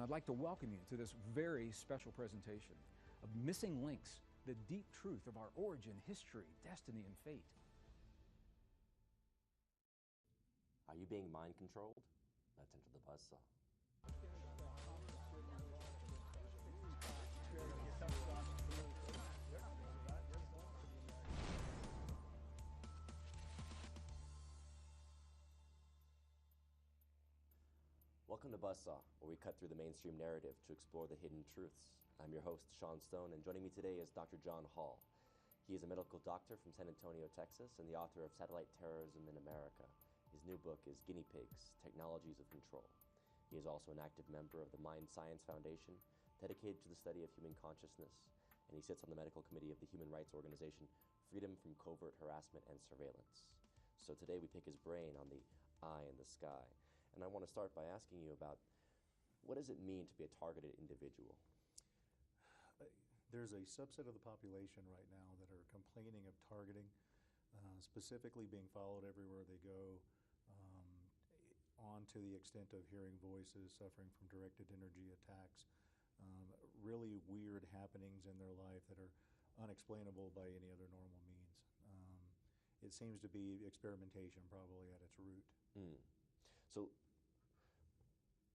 and I'd like to welcome you to this very special presentation of Missing Links, the deep truth of our origin, history, destiny, and fate. Are you being mind controlled? Let's enter the buzzsaw. Welcome to Buzzsaw, where we cut through the mainstream narrative to explore the hidden truths. I'm your host, Sean Stone, and joining me today is Dr. John Hall. He is a medical doctor from San Antonio, Texas, and the author of Satellite Terrorism in America. His new book is Guinea Pigs, Technologies of Control. He is also an active member of the Mind Science Foundation, dedicated to the study of human consciousness, and he sits on the medical committee of the human rights organization Freedom from Covert Harassment and Surveillance. So today we pick his brain on the eye in the sky. And I want to start by asking you about, what does it mean to be a targeted individual? There's a subset of the population right now that are complaining of targeting, specifically being followed everywhere they go, on to the extent of hearing voices, suffering from directed energy attacks, really weird happenings in their life that are unexplainable by any other normal means. It seems to be experimentation probably at its root. So,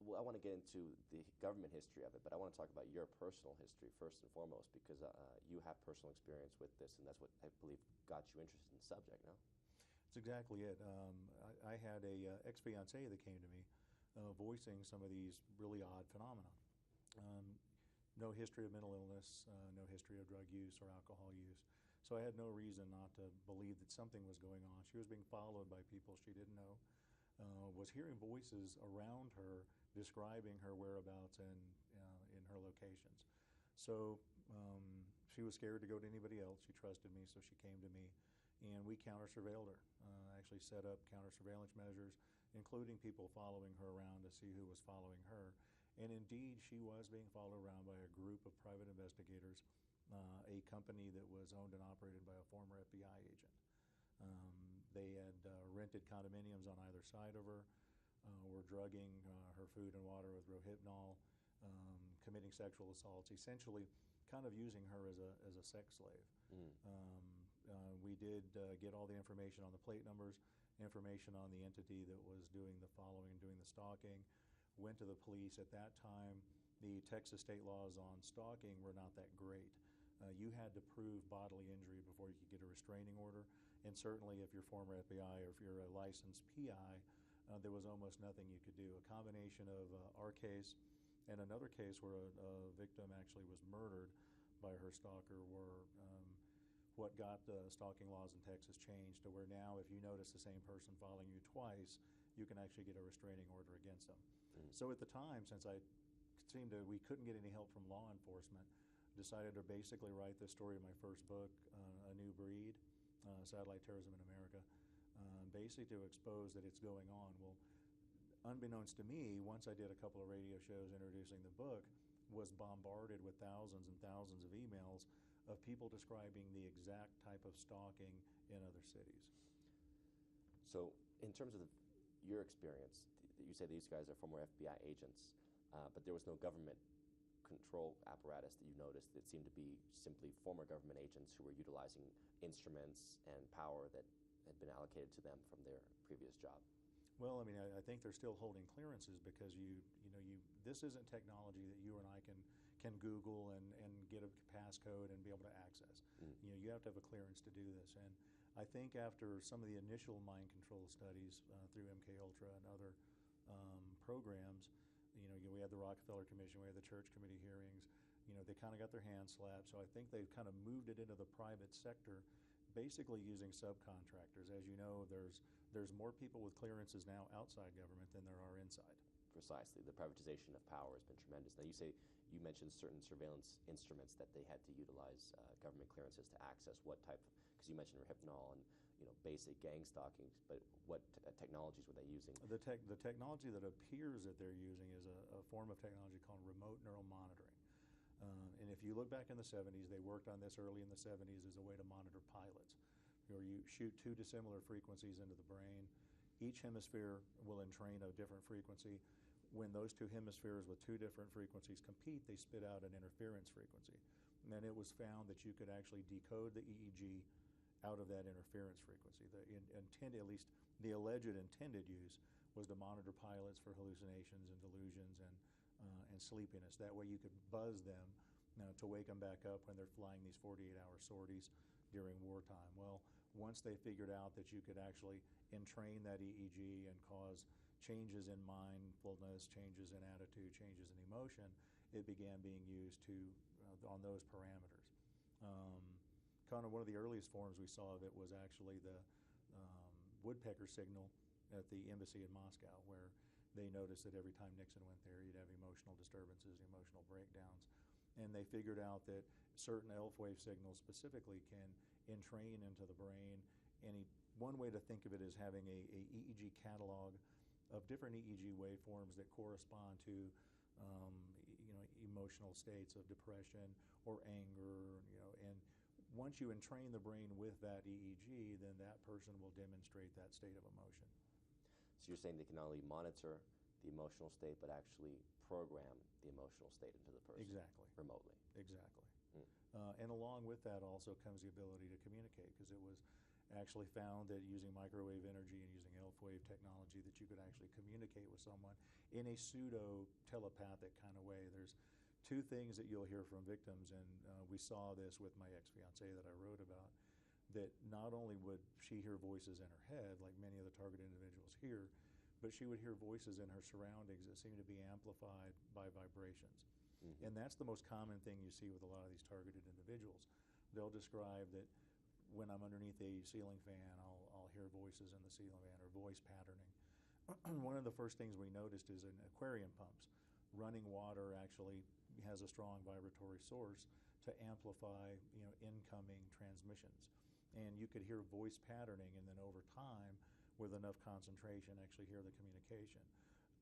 well, I want to get into the government history of it, but I want to talk about your personal history first and foremost, because you have personal experience with this, and that's what I believe got you interested in the subject, no? That's exactly it. I had a ex-fiancée that came to me voicing some of these really odd phenomena. No history of mental illness, no history of drug use or alcohol use. So I had no reason not to believe that something was going on. She was being followed by people she didn't know, was hearing voices around her describing her whereabouts and in her locations. So she was scared to go to anybody else. She trusted me, so she came to me, and we counter-surveilled her. Actually set up counter-surveillance measures, including people following her around to see who was following her. And indeed, she was being followed around by a group of private investigators, a company that was owned and operated by a former FBI agent. They had rented condominiums on either side of her, were drugging her food and water with Rohypnol, committing sexual assaults, essentially kind of using her as a sex slave. We did get all the information on the plate numbers, information on the entity that was doing the following and doing the stalking, went to the police. At that time, the Texas state laws on stalking were not that great. You had to prove bodily injury before you could get a restraining order, and certainly if you're former FBI or if you're a licensed PI, there was almost nothing you could do. A combination of our case and another case where a victim actually was murdered by her stalker were what got the stalking laws in Texas changed to where now if you notice the same person following you twice, you can actually get a restraining order against them. So at the time, since we couldn't get any help from law enforcement, decided to basically write the story of my first book, A New Breed, Satellite Terrorism in America, basically to expose that it's going on. Well, unbeknownst to me, once I did a couple of radio shows introducing the book, was bombarded with thousands and thousands of emails of people describing the exact type of stalking in other cities. So in terms of your experience, you say these guys are former FBI agents, but there was no government control apparatus that you noticed. That seemed to be simply former government agents who were utilizing instruments and power that had been allocated to them from their previous job. Well, I mean, I think they're still holding clearances because this isn't technology that you and I can Google and get a passcode and be able to access. You have to have a clearance to do this. And I think after some of the initial mind control studies through MKUltra and other programs, we had the Rockefeller Commission, we had the Church Committee hearings, they kind of got their hands slapped. So I think they've kind of moved it into the private sector, basically using subcontractors. As you know, there's more people with clearances now outside government than there are inside. Precisely. The privatization of power has been tremendous. Now you mentioned certain surveillance instruments that they had to utilize government clearances to access. What type of, because you mentioned Rohypnol and basic gang stalking, but what technologies were they using? The technology that appears that they're using is a form of technology called remote neural monitoring. And if you look back in the 70s, they worked on this early in the 70s as a way to monitor pilots, where you shoot two dissimilar frequencies into the brain. Each hemisphere will entrain a different frequency. when those two hemispheres with two different frequencies compete, they spit out an interference frequency. And then it was found that you could actually decode the EEG out of that interference frequency. The intended, at least the alleged intended use, was to monitor pilots for hallucinations and delusions and sleepiness. That way you could buzz them to wake them back up when they're flying these 48-hour sorties during wartime. Well, once they figured out that you could actually entrain that EEG and cause changes in mindfulness, changes in attitude, changes in emotion, it began being used on those parameters. Kind of one of the earliest forms we saw of it was actually the woodpecker signal at the embassy in Moscow, where they noticed that every time Nixon went there, you'd have emotional disturbances, emotional breakdowns. And they figured out that certain ELF wave signals specifically can entrain into the brain. One way to think of it is having a EEG catalog of different EEG waveforms that correspond to emotional states of depression or anger, and once you entrain the brain with that EEG, then that person will demonstrate that state of emotion. So you're saying they can not only monitor the emotional state, but actually program the emotional state into the person. Exactly. Remotely. Exactly. And along with that also comes the ability to communicate, because it was actually found that using microwave energy and using ELF wave technology that you could actually communicate with someone in a pseudo-telepathic kind of way. There's two things that you'll hear from victims, and we saw this with my ex-fiancée that I wrote about, that not only would she hear voices in her head, like many of the targeted individuals hear, but she would hear voices in her surroundings that seem to be amplified by vibrations. And that's the most common thing you see with a lot of these targeted individuals. They'll describe that when I'm underneath a ceiling fan, I'll hear voices in the ceiling fan, or voice patterning. One of the first things we noticed is in aquarium pumps, running water actually has a strong vibratory source to amplify incoming transmissions. And you could hear voice patterning, and then over time, with enough concentration, actually hear the communication.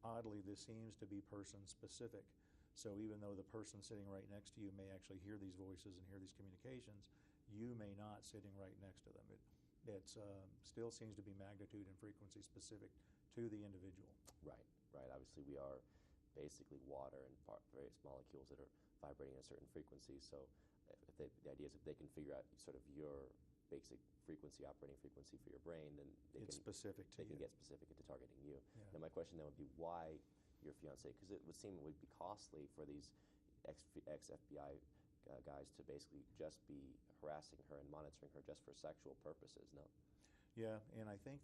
Oddly, this seems to be person specific. So even though the person sitting right next to you may actually hear these voices and hear these communications, you may not sitting right next to them. It still seems to be magnitude and frequency specific to the individual. Right. Obviously, we are basically water and various molecules that are vibrating at a certain frequency. So the idea is if they can figure out sort of your basic frequency, operating frequency for your brain, then they can get specific into targeting you. Yeah. Now, my question then would be, why your fiancé? Because it would seem it would be costly for these ex-FBI guys to basically just be harassing her and monitoring her just for sexual purposes, no? Yeah, and I think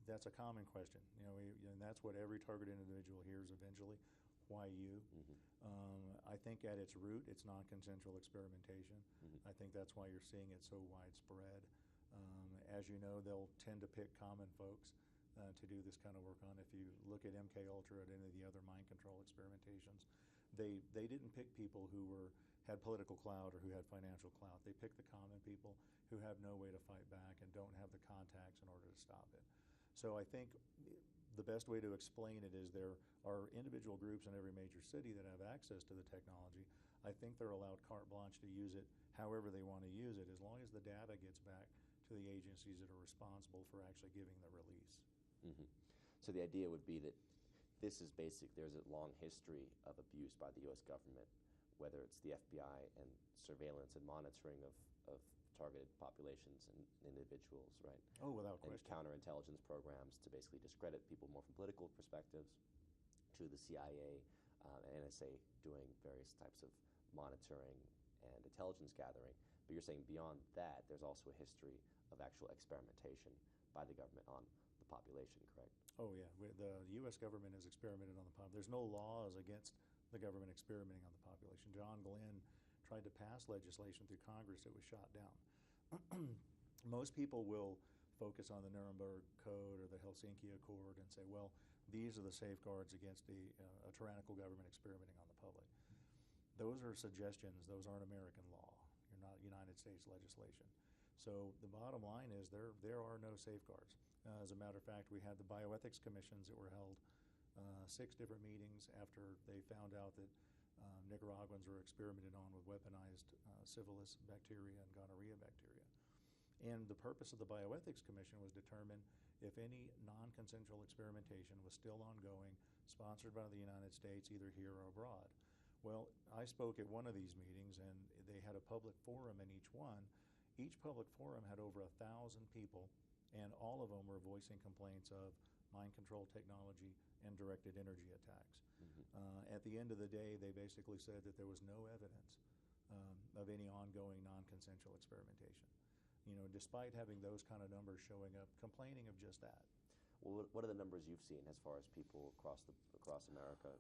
that's a common question. And that's what every targeted individual hears eventually. Why you? I think at its root, it's non-consensual experimentation. I think that's why you're seeing it so widespread. As you know, they'll tend to pick common folks to do this kind of work on. If you look at MK Ultra and any of the other mind control experimentations, they didn't pick people who had political clout or who had financial clout. They picked the common people who have no way to fight back and don't have the contacts in order to stop it. So I think the best way to explain it is there are individual groups in every major city that have access to the technology. I think they're allowed carte blanche to use it however they want to use it, as long as the data gets back to the agencies that are responsible for actually giving the release. So the idea would be that this is there's a long history of abuse by the U.S. government, whether it's the FBI and surveillance and monitoring of targeted populations and individuals, right? Oh, without question. And counterintelligence programs to basically discredit people more from political perspectives, to the CIA and NSA doing various types of monitoring and intelligence gathering. But you're saying beyond that, there's also a history of actual experimentation by the government on the population, correct? Oh, yeah. The U.S. government has experimented on the population. There's no laws against the government experimenting on the population. John Glenn tried to pass legislation through Congress that was shot down. Most people will focus on the Nuremberg Code or the Helsinki Accord and say, well, these are the safeguards against a tyrannical government experimenting on the public. Those are suggestions. Those aren't American law. You're not United States legislation. So the bottom line is there are no safeguards. As a matter of fact, we had the bioethics commissions that were held 6 different meetings after they found out that Nicaraguans were experimented on with weaponized syphilis bacteria and gonorrhea bacteria. And the purpose of the Bioethics Commission was determine if any non-consensual experimentation was still ongoing, sponsored by the United States, either here or abroad. Well, I spoke at one of these meetings, and they had a public forum in each one. Each public forum had over 1,000 people, and all of them were voicing complaints of mind control technology and directed energy attacks. At the end of the day, they basically said that there was no evidence of any ongoing non-consensual experimentation. Despite having those kind of numbers showing up, complaining of just that. Well, what are the numbers you've seen as far as people across America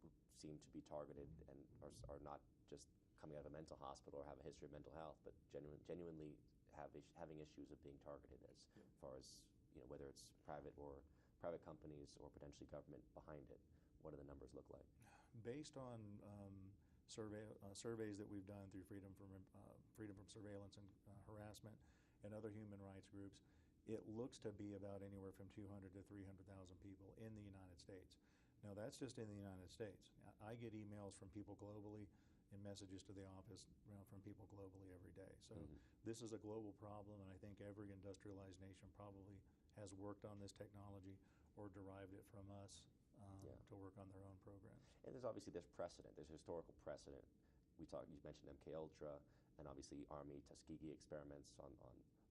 who seem to be targeted and are not just coming out of a mental hospital or have a history of mental health, but genuinely having issues of being targeted as far as whether it's private companies or potentially government behind it? What do the numbers look like? Based on surveys that we've done through Freedom from Surveillance and Harassment and other human rights groups, it looks to be about anywhere from 200 to 300,000 people in the United States. Now, that's just in the United States. I get emails from people globally and messages to the office from people globally every day. So this is a global problem, and I think every industrialized nation probably has worked on this technology or derived it from us to work on their own programs. And there's precedent. There's historical precedent. You mentioned MK Ultra, and obviously Army Tuskegee experiments on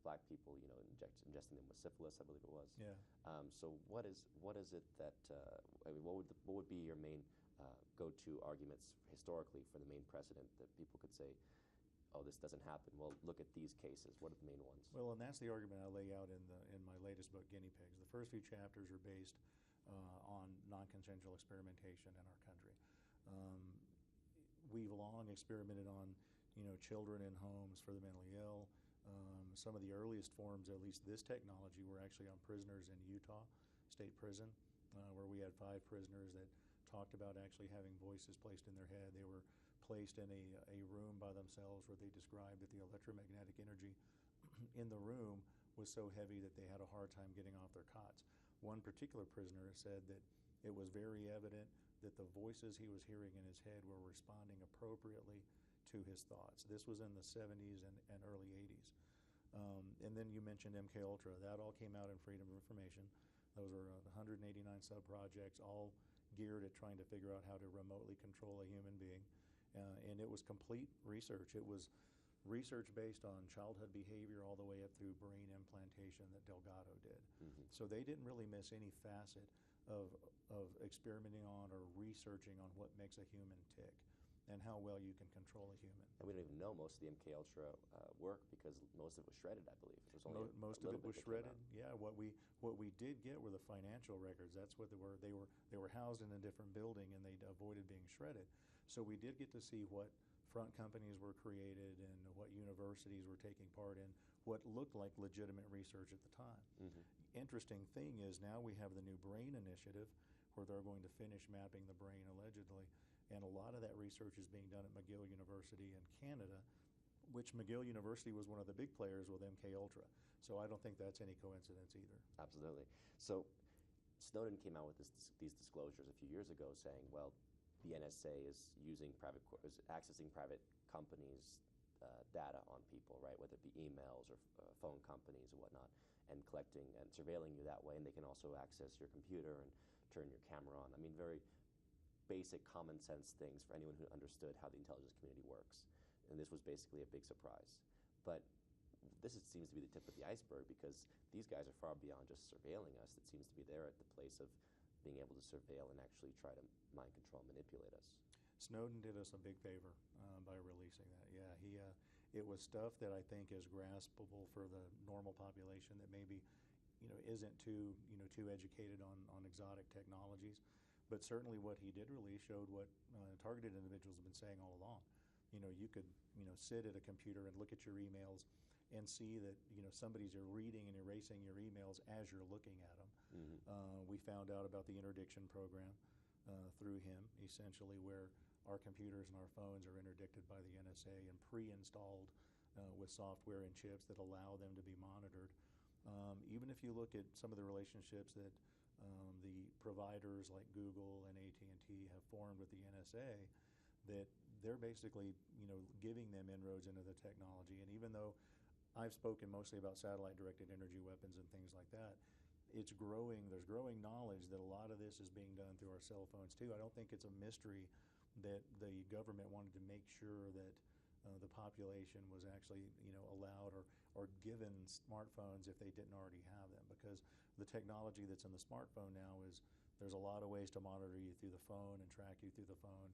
black people, ingesting them with syphilis, I believe it was. Yeah. So what is it that what would be your main go-to arguments historically for the main precedent that people could say, oh, this doesn't happen? Well, look at these cases. What are the main ones? Well, and that's the argument I lay out in my latest book, Guinea Pigs. The first few chapters are based on non-consensual experimentation in our country. We've long experimented on, children in homes for the mentally ill. Some of the earliest forms, at least this technology, were actually on prisoners in Utah State Prison, where we had 5 prisoners that talked about actually having voices placed in their head. They were placed in a room by themselves where they described that the electromagnetic energy in the room was so heavy that they had a hard time getting off their cots. One particular prisoner said that it was very evident that the voices he was hearing in his head were responding appropriately to his thoughts. This was in the 70s and early 80s. And then you mentioned MK Ultra. That all came out in Freedom of Information. Those were 189 sub-projects, all geared at trying to figure out how to remotely control a human being. And it was complete research. It was research based on childhood behavior all the way up through brain implantation that Delgado did. So they didn't really miss any facet of experimenting on or researching on what makes a human tick and how well you can control a human. And we don't even know most of the MK Ultra work because most of it was shredded, I believe. There's only most of it was shredded. Yeah, what we did get were the financial records. That's what they were. They were housed in a different building, and they avoided being shredded. So we did get to see what front companies were created and what universities were taking part in, what looked like legitimate research at the time. Interesting thing is now we have the new BRAIN initiative where they're going to finish mapping the brain allegedly, and a lot of that research is being done at McGill University in Canada, which McGill University was one of the big players with MK Ultra. So I don't think that's any coincidence either. Absolutely. So Snowden came out with these disclosures a few years ago saying, well, the NSA is accessing private companies' data on people, right? Whether it be emails or phone companies or whatnot, and collecting and surveilling you that way. And they can also access your computer and turn your camera on. I mean, very basic common sense things for anyone who understood how the intelligence community works. And this was basically a big surprise. But this seems to be the tip of the iceberg because these guys are far beyond just surveilling us. It seems to be there at the place of being able to surveil and actually try to mind control and manipulate us. Snowden did us a big favor by releasing that. Yeah, it was stuff that I think is graspable for the normal population that maybe isn't too educated on exotic technologies. But certainly what he did release showed what targeted individuals have been saying all along. You could sit at a computer and look at your emails and see that somebody's reading and erasing your emails as you're looking at them. We found out about the interdiction program through him, essentially where our computers and our phones are interdicted by the NSA and pre-installed with software and chips that allow them to be monitored. Even if you look at some of the relationships that the providers like Google and AT&T have formed with the NSA, that they're basically giving them inroads into the technology. And even though I've spoken mostly about satellite-directed energy weapons and things like that. It's growing. There's growing knowledge that a lot of this is being done through our cell phones too. I don't think it's a mystery that the government wanted to make sure that the population was actually, allowed or given smartphones if they didn't already have them, because the technology that's in the smartphone now is there's a lot of ways to monitor you through the phone and track you through the phone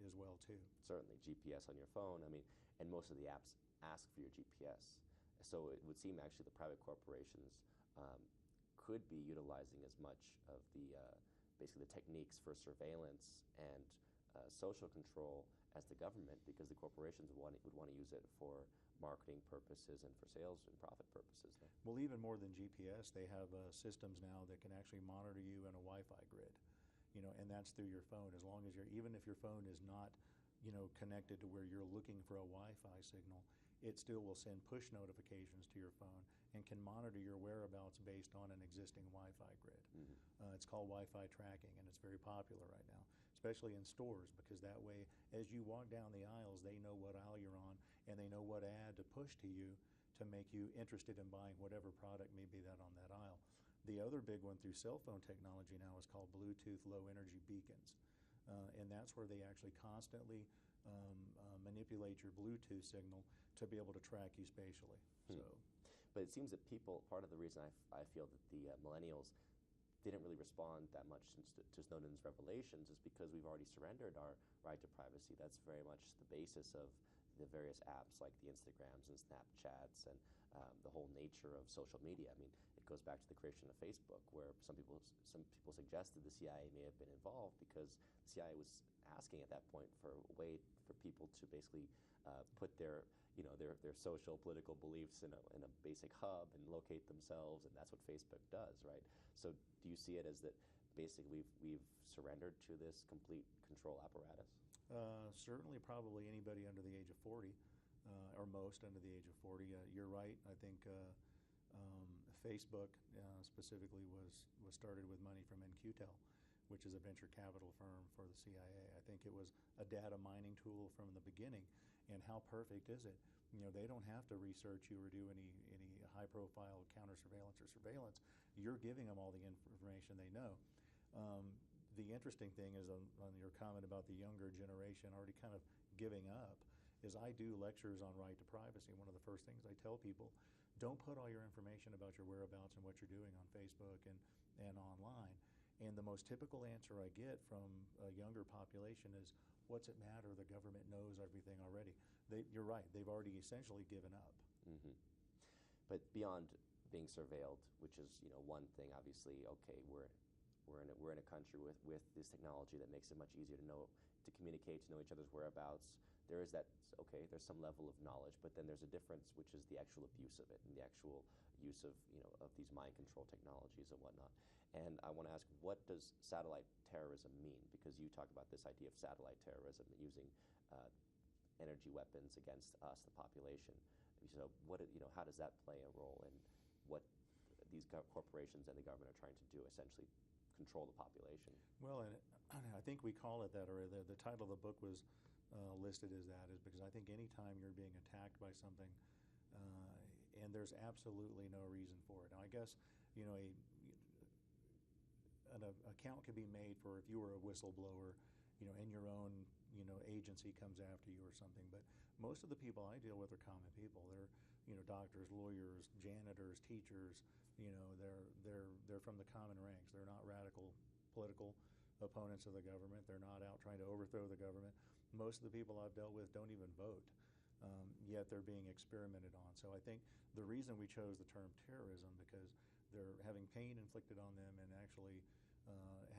as well too. Certainly, GPS on your phone. I mean, and most of the apps ask for your GPS. So it would seem actually the private corporations could be utilizing as much of the basically the techniques for surveillance and social control as the government, because the corporations would want to use it for marketing purposes and for sales and profit purposes. Well, even more than GPS, they have systems now that can actually monitor you in a Wi-Fi grid, and that's through your phone. As long as even if your phone is not, connected to where you're looking for a Wi-Fi signal, it still will send push notifications to your phone and can monitor your whereabouts based on an existing Wi-Fi grid. It's called Wi-Fi tracking, and it's very popular right now, especially in stores, because that way, as you walk down the aisles, they know what aisle you're on, and they know what ad to push to you to make you interested in buying whatever product may be that on that aisle. The other big one through cell phone technology now is called Bluetooth Low Energy Beacons. And that's where they actually constantly manipulate your Bluetooth signal to be able to track you spatially. But it seems that part of the reason I feel that the millennials didn't really respond that much to Snowden's revelations is because we've already surrendered our right to privacy. That's very much the basis of the various apps like the Instagrams and Snapchats and the whole nature of social media. I mean, it goes back to the creation of Facebook, where some people suggested the CIA may have been involved because the CIA was asking at that point for a way for people to basically put their social political beliefs in a basic hub and locate themselves, and that's what Facebook does, right? So do you see it as that basically we've surrendered to this complete control apparatus? Certainly, probably anybody under the age of 40, or most under the age of 40. You're right. I think Facebook specifically was started with money from In-Q-Tel, which is a venture capital firm for the CIA. I think it was a data mining tool from the beginning. And how perfect is it? They don't have to research you or do any high-profile counter-surveillance or surveillance. You're giving them all the information they know. The interesting thing is on your comment about the younger generation already kind of giving up, is I do lectures on right to privacy. One of the first things I tell people, don't put all your information about your whereabouts and what you're doing on Facebook and online. And the most typical answer I get from a younger population is, what's it matter? The government knows everything already. You're right. They've already essentially given up. Mm-hmm. But beyond being surveilled, which is one thing, obviously, okay, we're in a country with this technology that makes it much easier to communicate, to know each other's whereabouts. There is that, okay, there's some level of knowledge, but then there's a difference, which is the actual abuse of it and the actual use of of these mind control technologies and whatnot. And I want to ask, what does satellite terrorism mean? Because you talk about this idea of satellite terrorism, using energy weapons against us, the population. So how does that play a role in what these corporations and the government are trying to do, essentially control the population? Well, and I think we call it that, or the title of the book was listed as that, is because I think anytime you're being attacked by something and there's absolutely no reason for it. Now, I guess, an account could be made for if you were a whistleblower, and your own, agency comes after you or something. But most of the people I deal with are common people. They're, doctors, lawyers, janitors, teachers. They're from the common ranks. They're not radical political opponents of the government. They're not out trying to overthrow the government. Most of the people I've dealt with don't even vote, yet they're being experimented on. So I think the reason we chose the term terrorism, because they're having pain inflicted on them and actually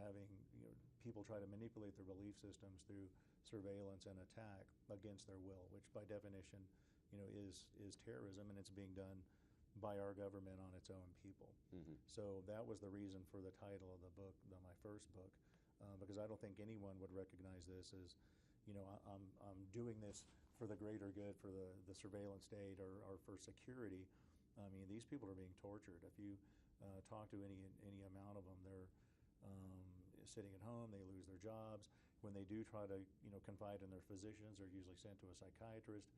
having people try to manipulate their belief systems through surveillance and attack against their will, which by definition is terrorism, and it's being done by our government on its own people. Mm-hmm. So that was the reason for the title of the book, my first book, because I don't think anyone would recognize this as, I'm doing this for the greater good, for the surveillance state or for security. I mean, these people are being tortured. If you talk to any amount of them, they're sitting at home, they lose their jobs. When they do try to confide in their physicians, they're usually sent to a psychiatrist.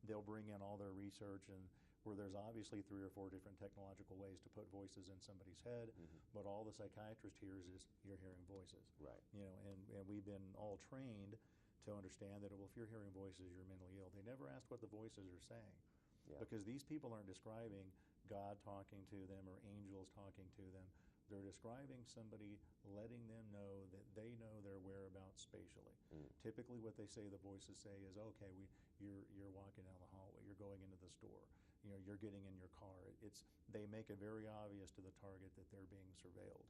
they'll bring in all their research and where there's obviously 3 or 4 different technological ways to put voices in somebody's head, but all the psychiatrist hears is you're hearing voices. Right. And we've been all trained to understand that, well, if you're hearing voices, you're mentally ill. They never asked what the voices are saying. Yeah. Because these people aren't describing God talking to them or angels talking to them. They're describing somebody letting them know that they know their whereabouts spatially. Typically what they say, the voices say is, okay, you're walking down the hallway, you're going into the store, you're getting in your car. They make it very obvious to the target that they're being surveilled.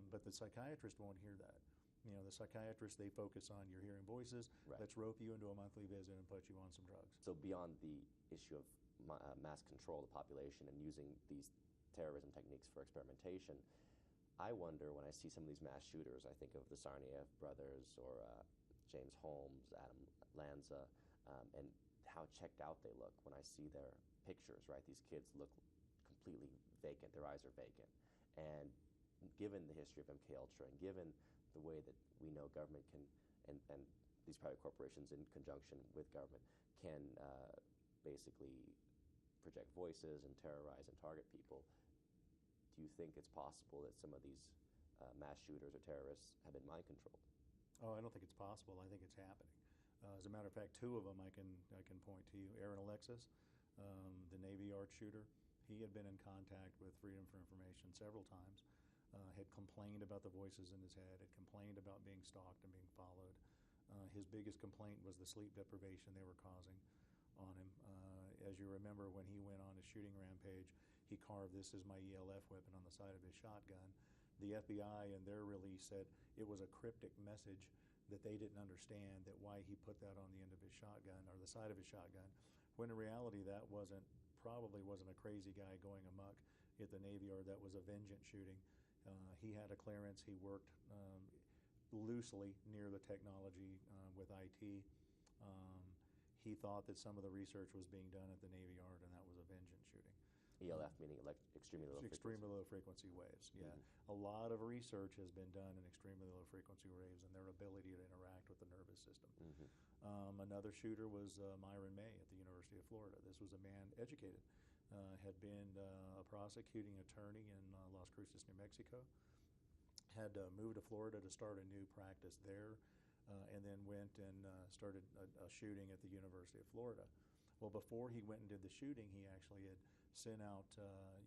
But the psychiatrist won't hear that. The psychiatrist, they focus on you're hearing voices, Right. let's rope you into a monthly visit and put you on some drugs. So beyond the issue of mass control of the population and using these terrorism techniques for experimentation, I wonder when I see some of these mass shooters, I think of the Tsarnaev brothers or James Holmes, Adam Lanza, and how checked out they look when I see their pictures, right? These kids look completely vacant, their eyes are vacant. And given the history of MKUltra and given the way that we know government can, and these private corporations in conjunction with government can basically project voices and terrorize and target people, do you think it's possible that some of these mass shooters or terrorists have been mind controlled? Oh, I don't think it's possible. I think it's happening. As a matter of fact, 2 of them I can point to you. Aaron Alexis, the Navy Yard shooter, he had been in contact with Freedom for Information several times, had complained about the voices in his head, had complained about being stalked and being followed. His biggest complaint was the sleep deprivation they were causing on him. As you remember, when he went on his shooting rampage, he carved "This is my ELF weapon" on the side of his shotgun. The FBI in their release said it was a cryptic message that they didn't understand, that why he put that on the end of his shotgun or the side of his shotgun, when in reality that probably wasn't a crazy guy going amok at the Navy Yard. That was a vengeance shooting. He had a clearance. He worked loosely near the technology with IT. He thought that some of the research was being done at the Navy Yard, and that was a vengeance shooting. ELF meaning extremely low frequency. Extremely low frequency waves, yeah. A lot of research has been done in extremely low frequency waves and their ability to interact with the nervous system. Another shooter was Myron May at the University of Florida. This was a man educated, had been a prosecuting attorney in Las Cruces, New Mexico, had moved to Florida to start a new practice there, and then went and started a shooting at the University of Florida. Well, before he went and did the shooting, he actually had sent out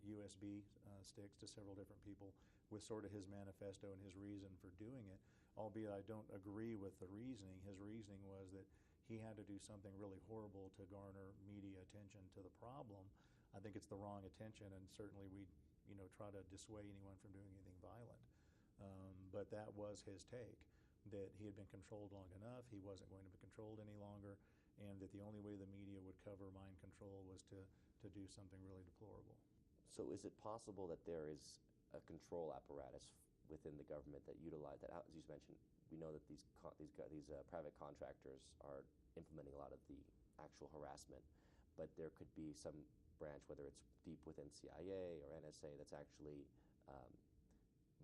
USB sticks to several different people with sort of his manifesto and his reason for doing it, albeit I don't agree with the reasoning. His reasoning was that he had to do something really horrible to garner media attention to the problem. I think it's the wrong attention, and certainly we try to dissuade anyone from doing anything violent. But that was his take, that he had been controlled long enough, he wasn't going to be controlled any longer, and that the only way the media would cover mind control was to do something really deplorable. So is it possible that there is a control apparatus within the government that utilize that? As you mentioned, we know that these private contractors are implementing a lot of the actual harassment, but there could be some branch, whether it's deep within CIA or NSA, that's actually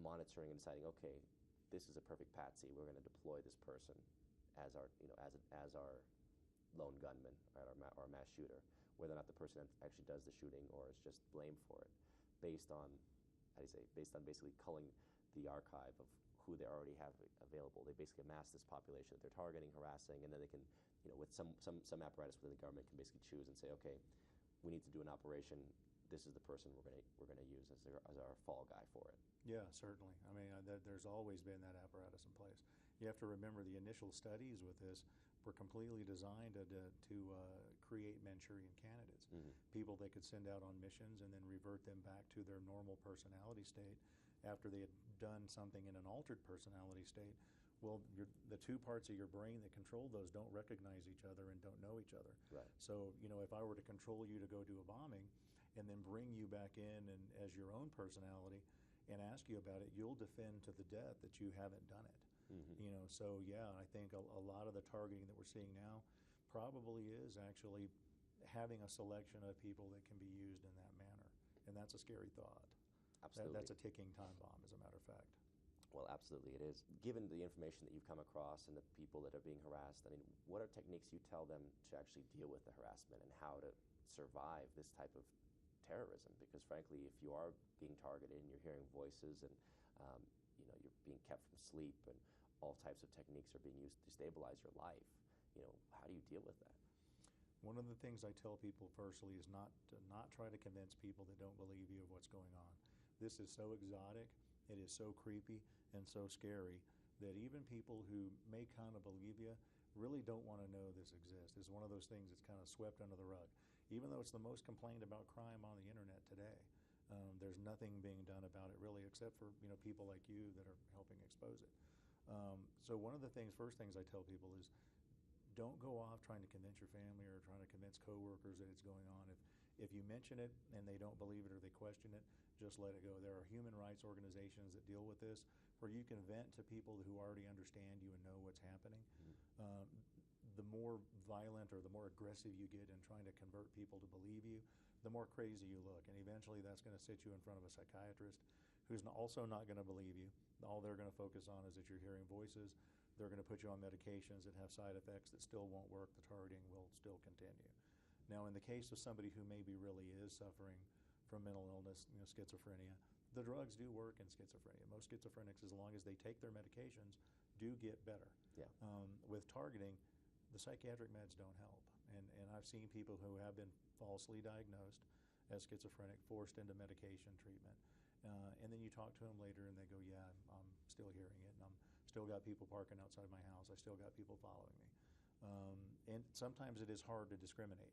monitoring and deciding, okay, this is a perfect patsy. We're going to deploy this person as our, as our lone gunman, right, or mass shooter, whether or not the person actually does the shooting or is just blamed for it, based on basically culling the archive of who they already have available. They basically amass this population that they're targeting, harassing, and then they can, with some apparatus within the government can basically choose and say, okay, we need to do an operation. This is the person we're going to use as our fall guy for it. Yeah, certainly. I mean, there's always been that apparatus in place. You have to remember the initial studies with this were completely designed to create Manchurian candidates, people they could send out on missions and then revert them back to their normal personality state after they had done something in an altered personality state. Well, the 2 parts of your brain that control those don't recognize each other and don't know each other. Right. So, if I were to control you to go do a bombing and then bring you back in and as your own personality and ask you about it, you'll defend to the death that you haven't done it. So yeah, I think a lot of the targeting that we're seeing now probably is actually having a selection of people that can be used in that manner. And that's a scary thought. Absolutely. That's a ticking time bomb, as a matter of fact. Well, absolutely it is. Given the information that you've come across and the people that are being harassed, I mean, what are techniques you tell them to actually deal with the harassment and how to survive this type of terrorism? Because frankly, if you are being targeted and you're hearing voices and um, you're being kept from sleep and all types of techniques are being used to destabilize your life, how do you deal with that? One of the things I tell people firstly is not to not try to convince people that don't believe you of what's going on. This is so exotic, it is so creepy and so scary that even people who may kind of believe you really don't want to know this exists. It's one of those things that's kind of swept under the rug. Even though it's the most complained about crime on the internet today, there's nothing being done about it really, except for people like you that are helping expose it. So one of the first things I tell people is, don't go off trying to convince your family or trying to convince coworkers that it's going on. If you mention it and they don't believe it or they question it, just let it go. There are human rights organizations that deal with this where you can vent to people who already understand you and know what's happening. The more violent or the more aggressive you get in trying to convert people to believe you, the more crazy you look. And eventually that's going to sit you in front of a psychiatrist who's also not going to believe you. All they're going to focus on is that you're hearing voices. They're going to put you on medications that have side effects that still won't work. The targeting will still continue. Now, in the case of somebody who maybe really is suffering from mental illness, schizophrenia, the drugs do work in schizophrenia. Most schizophrenics, as long as they take their medications, do get better. Yeah. With targeting, the psychiatric meds don't help. And I've seen people who have been falsely diagnosed as schizophrenic, forced into medication treatment. And then you talk to them later and they go, yeah, I'm still hearing it, and I'm still got people parking outside my house. I still got people following me. And sometimes it is hard to discriminate.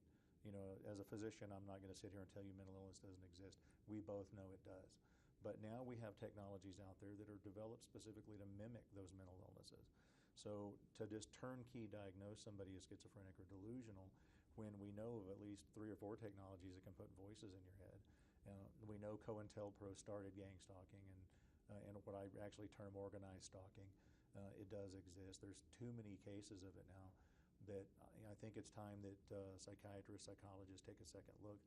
As a physician, I'm not going to sit here and tell you mental illness doesn't exist. We both know it does. But now we have technologies out there that are developed specifically to mimic those mental illnesses. So to just turnkey diagnose somebody as schizophrenic or delusional when we know of at least 3 or 4 technologies that can put voices in your head. We know COINTELPRO started gang stalking and what I actually term organized stalking. It does exist. There's too many cases of it now that I think it's time that psychiatrists, psychologists take a second look.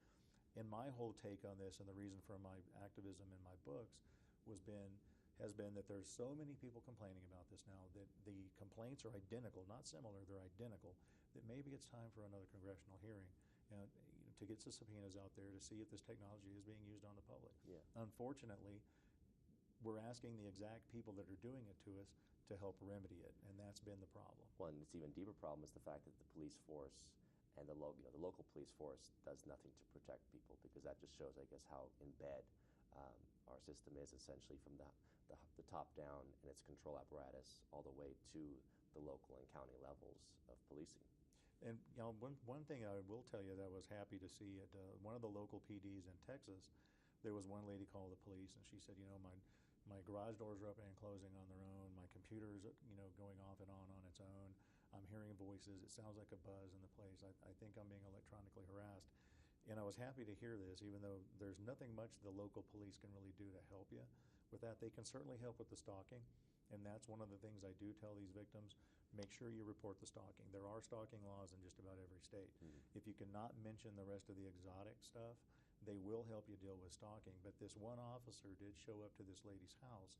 And my whole take on this, and the reason for my activism in my books, has been that there's so many people complaining about this now that the complaints are identical, not similar, they're identical, that maybe it's time for another congressional hearing to get some subpoenas out there to see if this technology is being used on the public. Yeah. Unfortunately, we're asking the exact people that are doing it to us to help remedy it, and that's been the problem. One, it's even deeper problem is the fact that the police force and the local police force does nothing to protect people, because that just shows, I guess, how in bed our system is, essentially from the top down and its control apparatus all the way to the local and county levels of policing. And one thing I will tell you that I was happy to see at one of the local PDs in Texas, there was one lady called the police, and she said, my garage doors are opening and closing on their own. My computer's going off and on its own. I'm hearing voices. It sounds like a buzz in the place. I think I'm being electronically harassed. And I was happy to hear this, even though there's nothing much the local police can really do to help you with that. They can certainly help with the stalking, and that's one of the things I do tell these victims. Make sure you report the stalking. There are stalking laws in just about every state. If you cannot mention the rest of the exotic stuff, they will help you deal with stalking. But this one officer did show up to this lady's house,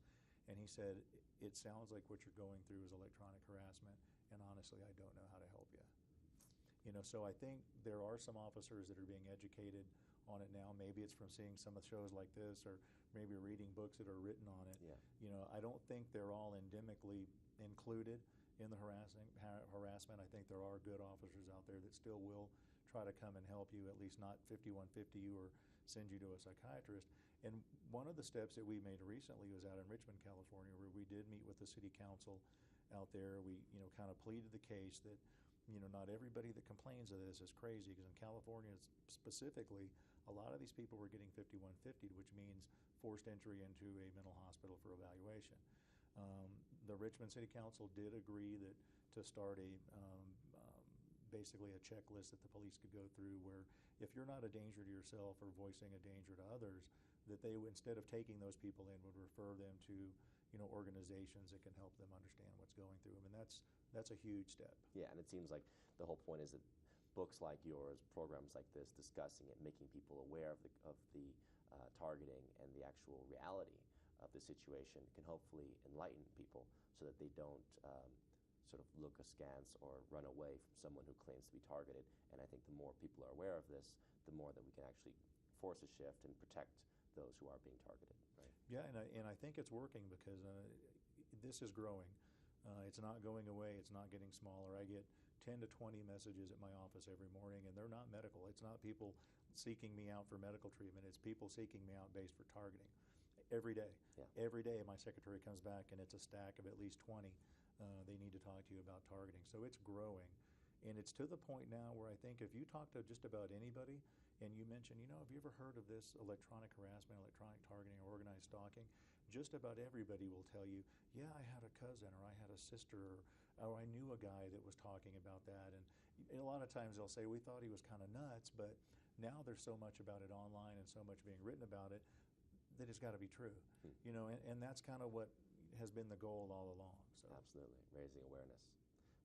and he said, it sounds like what you're going through is electronic harassment, and honestly, I don't know how to help you. So I think there are some officers that are being educated on it now. Maybe it's from seeing some of the shows like this, or maybe reading books that are written on it. Yeah. I don't think they're all endemically included in the harassment. I think there are good officers out there that still will try to come and help you, at least not 5150 you or send you to a psychiatrist. And one of the steps that we made recently was out in Richmond, California, where we did meet with the city council out there. We kind of pleaded the case that not everybody that complains of this is crazy, because in California specifically, a lot of these people were getting 5150, which means forced entry into a mental hospital for evaluation. The Richmond City Council did agree that to start basically a checklist that the police could go through, where if you're not a danger to yourself or voicing a danger to others, that they would, instead of taking those people in, would refer them to organizations that can help them understand what's going through them. And that's a huge step. Yeah, and it seems like the whole point is that books like yours, programs like this, discussing it, making people aware of the targeting and the actual reality of the situation can hopefully enlighten people so that they don't sort of look askance or run away from someone who claims to be targeted. And I think the more people are aware of this, the more that we can actually force a shift and protect those who are being targeted. Right? Yeah, and I think it's working because this is growing. It's not going away. It's not getting smaller. I get 10 to 20 messages at my office every morning, and they're not medical. It's not people seeking me out for medical treatment. It's people seeking me out based for targeting. Every day. Yeah. Every day my secretary comes back and it's a stack of at least 20. They need to talk to you about targeting. So it's growing. And it's to the point now where I think if you talk to just about anybody and you mention, have you ever heard of this electronic harassment, electronic targeting, or organized stalking? Just about everybody will tell you, yeah, I had a cousin or I had a sister or I knew a guy that was talking about that. And a lot of times they'll say, we thought he was kind of nuts, but now there's so much about it online and so much being written about it that it's got to be true. And that's kind of what has been the goal all along. So. Absolutely, raising awareness.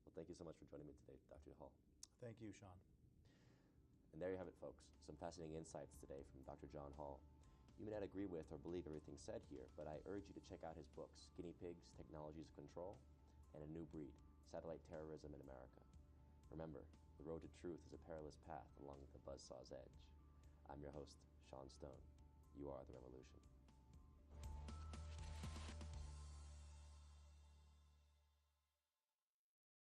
Well, thank you so much for joining me today, Dr. Hall. Thank you, Sean. And there you have it, folks. Some fascinating insights today from Dr. John Hall. You may not agree with or believe everything said here, but I urge you to check out his books, Guinea Pigs, Technologies of Control, and A New Breed, Satellite Terrorism in America. Remember, the road to truth is a perilous path along the buzzsaw's edge. I'm your host, Sean Stone. You are the revolution.